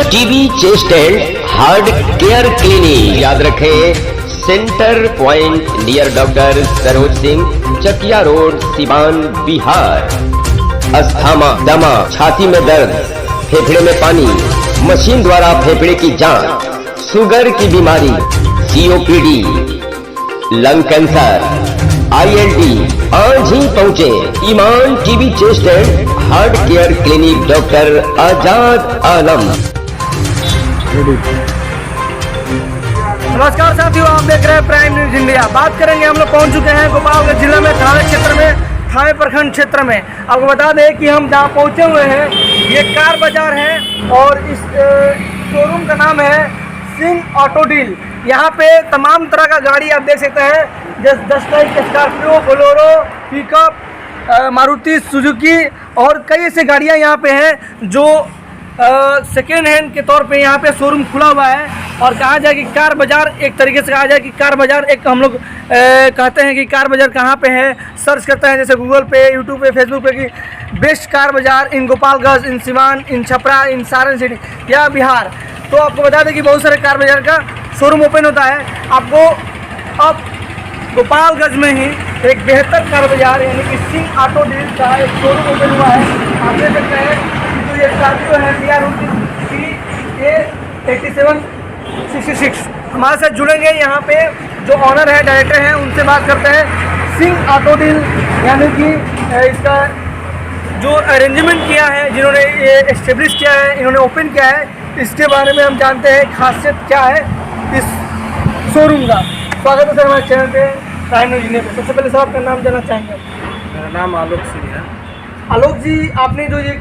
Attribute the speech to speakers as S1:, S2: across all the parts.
S1: TB chest and heart care clinic, याद रखें centre point near doctor Saroj Singh, Chakia road, Siwan, Bihar. Asthma, दमा, छाती में दर्द, फेफड़े में पानी, मशीन द्वारा फेफड़े की जांच, शुगर की बीमारी, सीओपीडी, लंग कैंसर, ILD, आज ही पहुंचे Iman TB chest and heart care clinic, doctor Azad Alam.
S2: नमस्कार साथियों, आप देख रहे हैं प्राइम न्यूज इंडिया। बात करेंगे, हम लोग पहुंच चुके हैं गोपालगंज जिले में थाने क्षेत्र में, थाने प्रखंड क्षेत्र में। आपको बता दें कि हम जहां पहुंचे हुए हैं ये कार बाजार है और इस शोरूम का नाम है सिंह ऑटो डील। यहाँ पे तमाम तरह का गाड़ी आप देख सकते हैं, जैसे 10 टाइप के Scorpio, Bolero, pickup, Maruti Suzuki और कई ऐसे गाड़ियाँ यहाँ पे हैं जो सेकेंड हैंड के तौर पे यहाँ पे शोरूम खुला हुआ है। और कहा जाए कि कार बाज़ार, एक तरीके से कहा जाए कि कार बाज़ार एक हम लोग कहते हैं कि कार बाज़ार कहाँ पे है, सर्च करते हैं जैसे गूगल पे, यूट्यूब पे, फेसबुक पे कि बेस्ट कार बाज़ार इन गोपालगंज, इन सिवान, इन छपरा, इन सारण सिटी या बिहार। तो आपको बता दें कि बहुत सारे कार बाज़ार का शोरूम ओपन होता है। आपको अब गोपालगंज में ही एक बेहतर कार बाज़ार यानी कि सिंह ऑटो डील का एक शोरूम ओपन हुआ है। आप देख सकते हैं कि जो ये स्कॉर्पियो है BR8766 हमारे साथ जुड़ेंगे। यहाँ पे जो ऑनर है, डायरेक्टर हैं, उनसे बात करते हैं। सिंह ऑटो डील यानी कि इसका जो अरेंजमेंट किया है, जिन्होंने ये एस्टेब्लिश किया है, इन्होंने ओपन किया है, इसके बारे में हम जानते हैं खासियत क्या है इस शोरूम का। स्वागत है सर हमारे चैनल पे प्राइम न्यूज इंडिया पे। सबसे पहले सर आपका नाम जानना चाहेंगे?
S3: मेरा नाम आलोक सिंह है।
S2: आलोक जी, आपने जो ये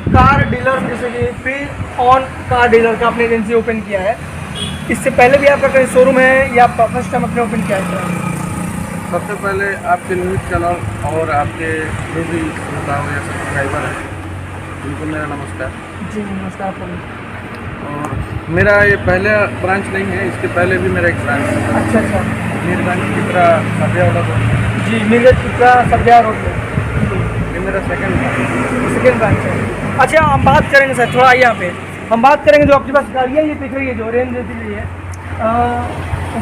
S2: कार डीलर जैसे कि प्री ऑन कार डीलर का आपने एजेंसी ओपन किया है, इससे पहले भी आपका कहीं शोरूम है या फर्स्ट टाइम आपने ओपन किया है?
S3: सबसे पहले आपके न्यूज़ चैनल और आपके जो भी श्रोता हो या सब्सक्राइबर है उनको मेरा नमस्कार।
S2: जी नमस्कार आपको।
S3: और मेरा ये पहले ब्रांच नहीं है, इसके पहले भी मेरा एक ब्रांच है।
S2: अच्छा अच्छा।
S3: मीरगंज चित्रा सभ्या वाला
S2: जी, मीरगंज चित्रा सभ्या रोड पे
S3: ये मेरा सेकंड
S2: ब्रांच है। अच्छा, हम बात करेंगे सर थोड़ा यहाँ पे हम बात करेंगे जो आपके पास गाड़ियाँ ये दिख रही है, जो रेंज दिख रही है,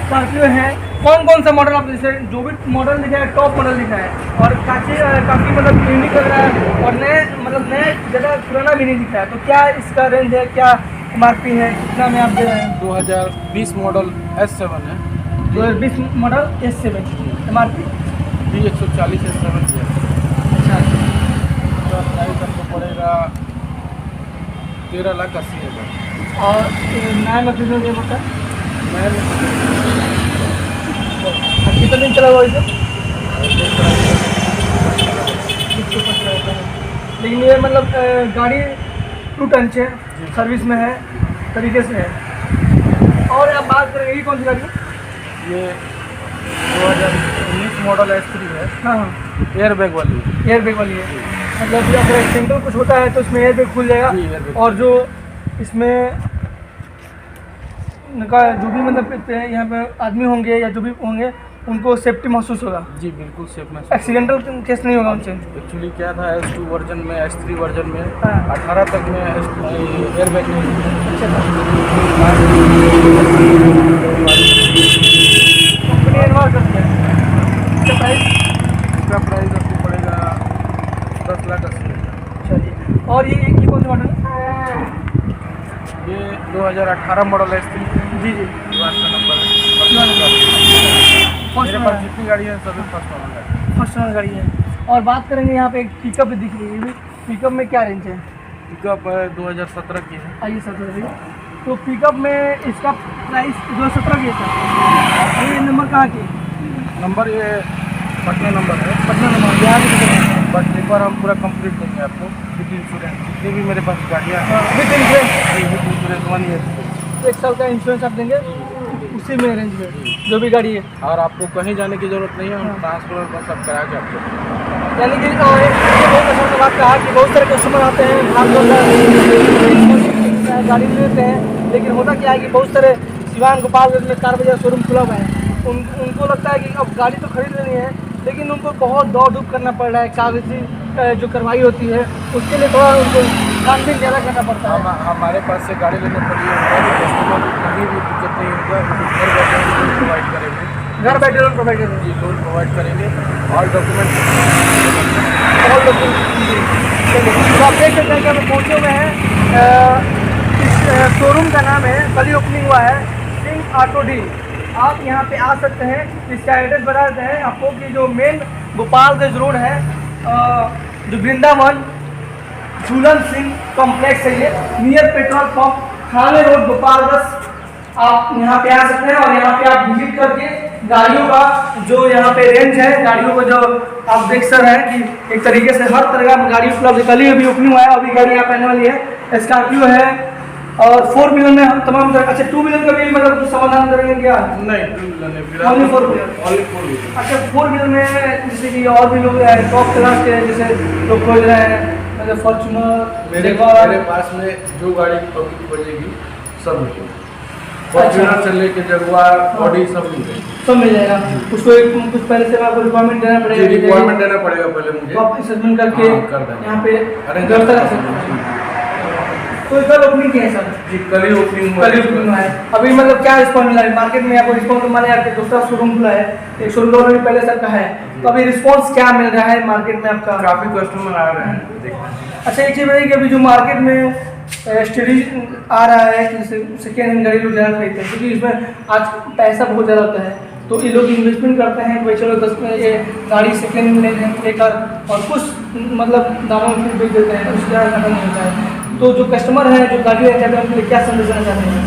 S2: स्कॉर्पियो है, कौन कौन सा मॉडल आप जैसे जो भी मॉडल दिखा है टॉप मॉडल दिखा है और काफ़ी मतलब यूनिक लग रहा है और नए ज़्यादा पुराना भी नहीं दिख रहा है। तो क्या इसका रेंज है, क्या MRP है, कितना में आप दे रहे हैं?
S3: 2020 मॉडल S7 है।
S2: 2020 model S7 MRP
S3: D140 S7 है।
S2: अच्छा।
S3: तो प्राइस आपको पड़ेगा 13,80,000।
S2: और नया मशीन ये होता है कितना दिन चला हुआ इसे? लेकिन ये मतलब गाड़ी 2 टन है, सर्विस में है, तरीके से है। और आप बात करेंगे ये कौन सी गाड़ी है?
S3: ये 2019 मॉडल S3 है।
S2: हाँ हाँ,
S3: एयरबैग वाली है।
S2: एयरबैग वाली है। मतलब कि अगर एक्सीडेंटल कुछ होता है तो इसमें एयरबैग खुल जाएगा और जो इसमें का जो भी मतलब यहाँ पे आदमी होंगे या जो भी होंगे उनको सेफ्टी महसूस होगा।
S3: जी बिल्कुल सेफ महसूस।
S2: एक्सीडेंटल केस नहीं होगा उनसे।
S3: एक्चुअली क्या था, S2 वर्जन में, S3 वर्जन में
S2: हाँ।
S3: 18 तक में एयरबैग नहीं
S2: अच्छा था।
S3: कंपनी
S2: एडवांस करती है। इसका प्राइस?
S3: इसका प्राइस आपको पड़ेगा 10,80,000।
S2: चलिए। और ये कौन सा मॉडल है?
S3: ये 2018 मॉडल S3।
S2: जी जी,
S3: विवाद का नंबर है। मेरे पास जितनी गाड़ी है सभी फर्स्ट ओनर
S2: गाड़ी है। और बात करेंगे यहाँ पे एक पिकअप भी दिख रही है। पिकअप में क्या रेंज है?
S3: पिकअप 2017 की है।
S2: आइए 17 तो पिकअप में इसका प्राइस 2017 की है सर। ये नंबर कहाँ की?
S3: नंबर ये पटना नंबर है।
S2: पटना नंबर बिहार में।
S3: बट एक बार हम पूरा कंप्लीट देंगे आपको विद इंश्योरेंस, जितनी भी मेरे पास गाड़ियाँ हैं
S2: विद
S3: इंश्योरेंस 1 ईयर
S2: 1 साल का इंश्योरेंस आप देंगे उसी में रेंज में जो भी गाड़ी है।
S3: और आपको कहीं जाने की ज़रूरत नहीं है, हम ट्रांसफर बस सब करा के आपको।
S2: यानी कि बहुत अच्छा बात कहा कि बहुत सारे कस्टमर आते हैं गाड़ी लेते हैं, लेकिन होता क्या है कि बहुत सारे सिवान गोपालगंज में कार बाजार शोरूम खुला हुआ है, उनको लगता है कि अब गाड़ी तो खरीद लेनी है लेकिन उनको बहुत दौड़ धूप करना पड़ रहा है, कागजी जो कार्रवाई होती है उसके लिए थोड़ा उनको छानबीन ज़्यादा करना पड़ता है।
S3: हमारे पास से गाड़ी लेने पर ये होगा कि कस्टमर को कहीं भी दिक्कत नहीं होगा, घर बैठे लोन प्रोवाइड करेंगे।
S2: घर बैठे लोन प्रोवाइड करेंगे
S3: जी, लोन प्रोवाइड करेंगे और डॉक्यूमेंट।
S2: तो आप देख सकते हैं कि हम पहुँचे हुए हैं। इस शोरूम का नाम है, कल ही ओपनिंग हुआ है, सिंह ऑटो डील। आप यहाँ पे आ सकते हैं। इसका एड्रेस बता देते हैं आपको कि जो मेन गोपालगंज रोड है, जो वृंदावन झूलन सिंह कॉम्प्लेक्स है, ये नियर पेट्रोल पंप थाने रोड गोपालगंज। आप यहाँ पे आ सकते हैं और यहाँ पे आप विजिट करके गाड़ियों का जो यहाँ पे रेंज है, गाड़ियों को जो आप देख सकते हैं कि एक तरीके से हर तरह का गाड़ी उपलब्ध। कल ही अभी ओपनिंग हुआ है, अभी गाड़ी यहाँ पे आने वाली है। स्कॉर्पियो है और 4 व्हीलर में हम तमाम तरह। अच्छा, 2 व्हीलर का भी मतलब कुछ समाधान करेंगे क्या?
S3: नहीं, 2 व्हीलर नहीं,
S2: Only 4 व्हीलर।
S3: Only 4 wheeler.
S2: अच्छा, 4 व्हीलर में जैसे कि और भी लोग टॉप क्लास के जैसे लोग खोज रहे हैं, मतलब फॉर्च्यूनर।
S3: मेरे पास में जो गाड़ी पब्लिक बजेगी सब मिलेगी। फॉर्च्यूनर से लेके जगुआर, ऑडी सब मिलेगी।
S2: सब मिल जाएगा। उसको कुछ पहले से आपको रिक्वायरमेंट देना पड़ेगा।
S3: रिक्वायरमेंट देना पड़ेगा पहले मुझे,
S2: आप असेसमेंट करके
S3: कर देंगे।
S2: यहाँ पे
S3: अरेंज
S2: कर
S3: कर
S2: सकते हैं। तो कल ओपनिंग की है सर?
S3: जी, कल ही ओपनिंग
S2: कल ही ओपनिंग हुआ है। अभी मतलब क्या रिस्पॉन्स मिला है मार्केट में? आपको रिस्पॉन्स तो माने आपके दूसरा शोरूम खुला है, एक शोरूम भी पहले सर का है, तो अभी रिस्पॉन्स क्या मिल रहा है मार्केट में आपका?
S3: काफ़ी कस्टमर आ रहे हैं देखने।
S2: अच्छा, एक चीज़ बताइए कि अभी जो मार्केट में स्टडी आ रहा है कि सेकेंड हैंड गाड़ी लोग ज़्यादा खरीदते हैं, क्योंकि इसमें आज पैसा बहुत ज़्यादा होता है, तो ये लोग इन्वेस्टमेंट करते हैं कि भाई चलो 10 में ये गाड़ी सेकेंड हैंड लेकर और कुछ मतलब दामों में बेच देते हैं, उससे ज़्यादा खत्म नहीं होता है। तो जो कस्टमर है जो गाड़ी लेना चाहते हैं उनके लिए क्या संदेश देना चाहते हैं?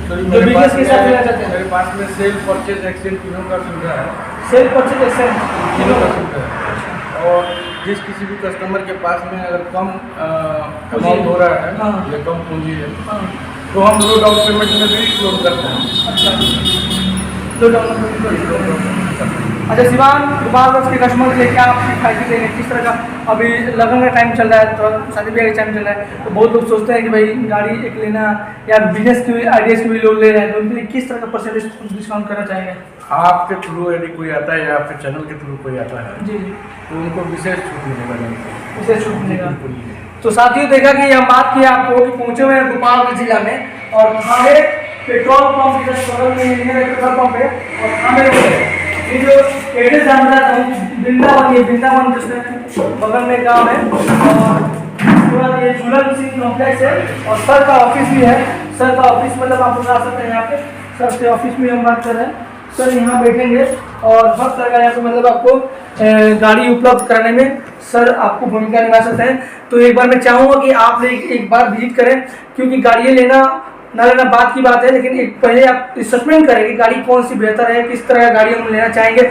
S2: जो बिजनेस के साथ लेना चाहते हैं।
S3: मेरे पास में सेल परचेज एक्सचेंज तीनों का सुविधा है।
S2: सेल परचेज एक्सचेंज
S3: तीनों का सुविधा है। और जिस किसी भी कस्टमर के पास में अगर कम अमाउंट हो रहा है या कम पूंजी है, तो हम लो डाउन पेमेंट में भी लोन करते हैं।
S2: अच्छा, लो डाउन पेमेंट। अच्छा, सिवान गोपालगंज के कस्टमर के लिए क्या आप फायदे देंगे? किस तरह का अभी लगन का टाइम चल रहा है, तो शादी ब्याह का टाइम चल रहा है, तो बहुत लोग सोचते हैं कि भाई गाड़ी एक लेना या बिजनेस के आइडियाज़ के भी लोग ले रहे हैं, तो उनके लिए किस तरह का परसेंटेज डिस्काउंट करना चाहेंगे?
S3: आपके थ्रू यदि कोई आता है या आपके चैनल के थ्रू कोई आता है
S2: जी,
S3: तो उनको विशेष छूट मिलेगा।
S2: विशेष छूट मिलेगा। तो साथियों, देखा कि हम बात की आपको कि पहुँचे हुए हैं गोपालगंज जिला में और थाने पेट्रोल पंप के बगल में पेट्रोल पंप है और थाने ये जो एड्रेस जान रहा था वृंदावन, ये वृंदावन जिसमें बगल में गाँव है और उसके बाद ये झूलन सिंह कॉम्प्लेक्स है और सर का ऑफिस भी है। सर का ऑफिस मतलब आप लोग आ सकते हैं यहाँ पे, सर के ऑफिस में हम बात कर रहे हैं। सर यहाँ बैठेंगे और हर तरह का यहाँ पे मतलब आपको गाड़ी उपलब्ध कराने में सर आपको भूमिका निभा सकते हैं। तो एक बार मैं चाहूँगा कि आप एक बार विजिट करें, क्योंकि गाड़ियाँ लेना ना लेना बात की बात है, लेकिन एक पहले आप असेसमेंट करें कि गाड़ी कौन सी बेहतर है, किस तरह का गाड़ी हम लेना चाहेंगे।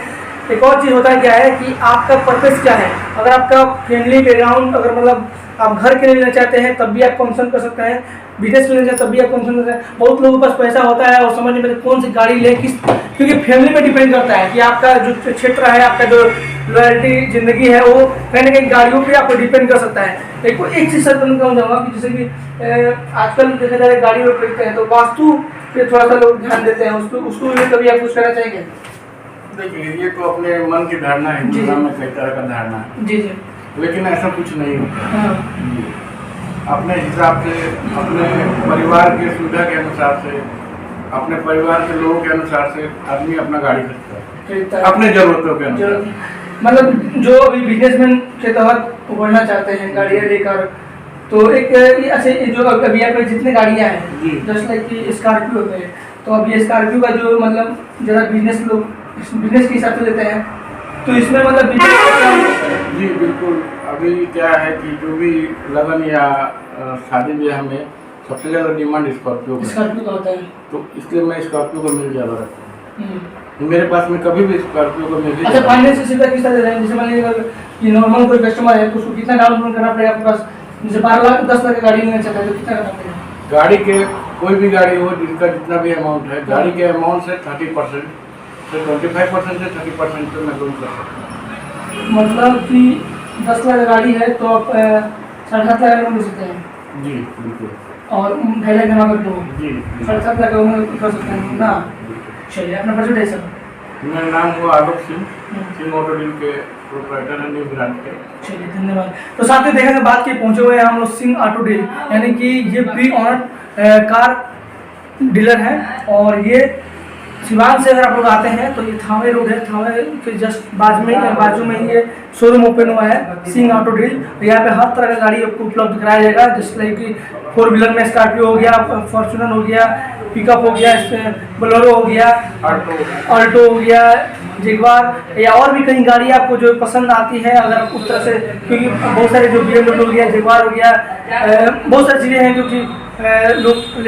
S2: एक और चीज़ होता है क्या है कि आपका पर्पस क्या है। अगर आपका फैमिली बैकग्राउंड अगर मतलब आप घर के लिए लेना चाहते हैं तब भी आप कंसर्न कर सकते हैं, बिजनेस के लिए तब भी आप कंसर्न कर सकते हैं। बहुत लोगों के पास पैसा होता है और समझ में कौन सी गाड़ी ले, किस, क्योंकि फैमिली पे डिपेंड करता है कि आपका जो क्षेत्र है, आपका जो लॉयल्टी ज़िंदगी है वो कहीं ना कहीं गाड़ियों पे आपको डिपेंड कर सकता है। एक चीज़ सर कहना चाहूँगा कि जैसे कि आजकल देखा जाए गाड़ी लोग खरीदते हैं तो वास्तु पे थोड़ा सा लोग ध्यान देते हैं, उसको भी कभी आप कुछ कहना चाहेंगे?
S3: देखिए, ये तो अपने मन की धारणा है, दुनिया में कई तरह का धारणा है।
S2: जी जी,
S3: लेकिन ऐसा कुछ नहीं होता।
S2: हाँ,
S3: अपने हिसाब से, अपने परिवार के सुविधा के अनुसार से, अपने परिवार के लोगों के अनुसार से आदमी अपना गाड़ी खरीदता है अपने जरूरतों के अनुसार।
S2: मतलब जो अभी बिजनेसमैन के तहत उभरना चाहते हैं गाड़ियाँ लेकर, तो एक ऐसे जो अभी आप जितने गाड़ियाँ हैं जैसे लाइक कि स्कॉर्पियो होते हैं, तो अभी स्कॉर्पियो का जो मतलब ज़रा बिजनेस लोग बिजनेस के हिसाब से लेते हैं, तो इसमें मतलब बिजनेस।
S3: जी बिल्कुल। अभी क्या है कि जो भी लगन या शादी ब्याह में सबसे ज़्यादा डिमांड स्कॉर्पियो
S2: का होता है,
S3: तो इसलिए मैं स्कॉर्पियो को मिल ज़्यादा रखता हूँ। मेरे पास में कभी भी स्कॉर्पियो को मिल।
S2: अच्छा, फाइनेंस की सुविधा किस तरह दे रहे हैं? जैसे मान लीजिए कि नॉर्मल कोई कस्टमर है तो उसको कितना डाउन पेमेंट करना पड़ेगा आपके पास? जैसे 12 लाख 10 लाख की गाड़ी लेना चाहता है तो कितना करना पड़ेगा?
S3: गाड़ी के कोई भी गाड़ी हो जिसका जितना भी अमाउंट है, गाड़ी के अमाउंट से 30% से 25% से 30% पे मैं लोन कर सकता हूँ।
S2: मतलब कि 10 लाख गाड़ी है तो आप 7.5 लाख लोन ले सकते हैं?
S3: जी बिल्कुल।
S2: और 2.5 लाख जमा कर दो
S3: जी
S2: 7.5 लाख लोन कर सकते हैं ना? चलिए, अपना बजट है सर?
S3: मेरा नाम हुआ आलोक सिंह ऑटो डील के प्रोप्राइटर हैं न्यू ब्रांच के।
S2: चलिए धन्यवाद। तो साथ ही देखने बात की पहुंचे हुए हैं हम लोग सिंह ऑटो डील, यानी कि ये प्री ऑनर कार डीलर हैं और ये सिवान से अगर आप लोग आते हैं तो ये थावे रोड है, थावे के जस्ट बाजू में ये शोरूम ओपन हुआ है सिंह ऑटो डील। यहाँ पे हर तरह का गाड़ी आपको उपलब्ध कराया जाएगा, जैसे लाइक कि 4 व्हीलर में स्कॉर्पियो हो गया, फॉर्च्यूनर हो गया, पिकअप हो गया, बोलेरो हो गया, ऑल्टो हो गया, जगुआर या और भी कई गाड़ी आपको जो पसंद आती है अगर आप उस तरह से, क्योंकि बहुत सारे जो BMW हो गया, जगुआर हो गया, बहुत सारी चीज़ें हैं जो कि लोग